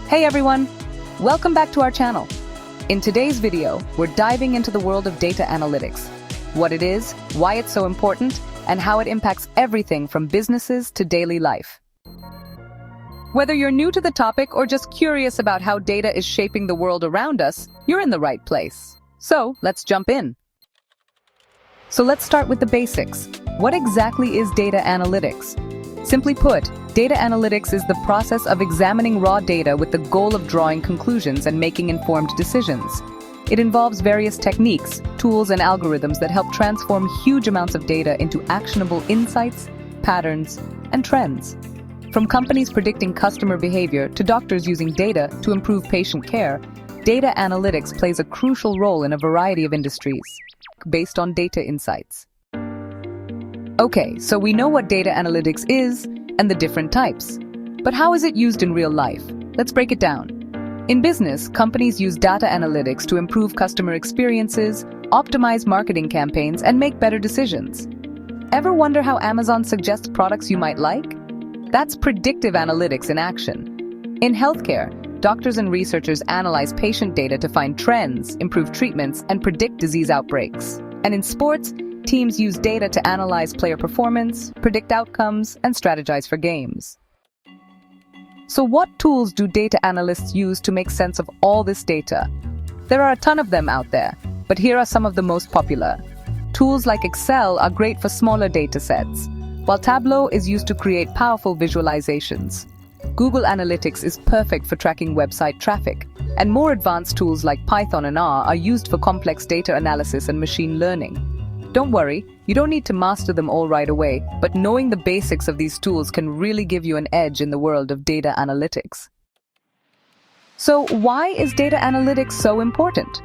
Hey everyone! Welcome back to our channel. In today's video, we're diving into the world of data analytics. What it is, why it's so important, and how it impacts everything from businesses to daily life. Whether you're new to the topic or just curious about how data is shaping the world around us, you're in the right place. So, let's jump in. So let's start with the basics. What exactly is data analytics? Simply put, data analytics is the process of examining raw data with the goal of drawing conclusions and making informed decisions. It involves various techniques, tools, and algorithms that help transform huge amounts of data into actionable insights, patterns, and trends. From companies predicting customer behavior to doctors using data to improve patient care, data analytics plays a crucial role in a variety of industries, based on data insights. Okay, so we know what data analytics is and the different types. But how is it used in real life? Let's break it down. In business, companies use data analytics to improve customer experiences, optimize marketing campaigns, and make better decisions. Ever wonder how Amazon suggests products you might like? That's predictive analytics in action. In healthcare, doctors and researchers analyze patient data to find trends, improve treatments, and predict disease outbreaks. And in sports, teams use data to analyze player performance, predict outcomes, and strategize for games. So what tools do data analysts use to make sense of all this data? There are a ton of them out there, but here are some of the most popular. Tools like Excel are great for smaller data sets, while Tableau is used to create powerful visualizations. Google Analytics is perfect for tracking website traffic, and more advanced tools like Python and R are used for complex data analysis and machine learning. Don't worry, you don't need to master them all right away, but knowing the basics of these tools can really give you an edge in the world of data analytics. So why is data analytics so important?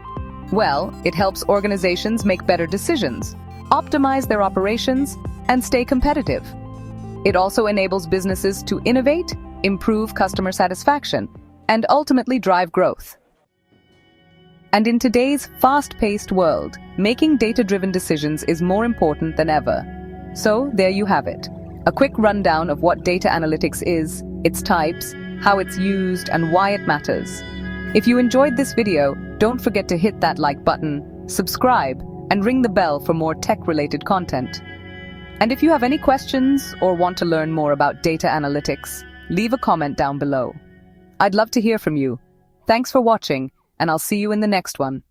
Well, it helps organizations make better decisions, optimize their operations, and stay competitive. It also enables businesses to innovate, improve customer satisfaction, and ultimately drive growth. And in today's fast-paced world, making data-driven decisions is more important than ever. So there you have it. A quick rundown of what data analytics is, its types, how it's used, and why it matters. If you enjoyed this video, don't forget to hit that like button, subscribe, and ring the bell for more tech-related content. And if you have any questions or want to learn more about data analytics, leave a comment down below. I'd love to hear from you. Thanks for watching, and I'll see you in the next one.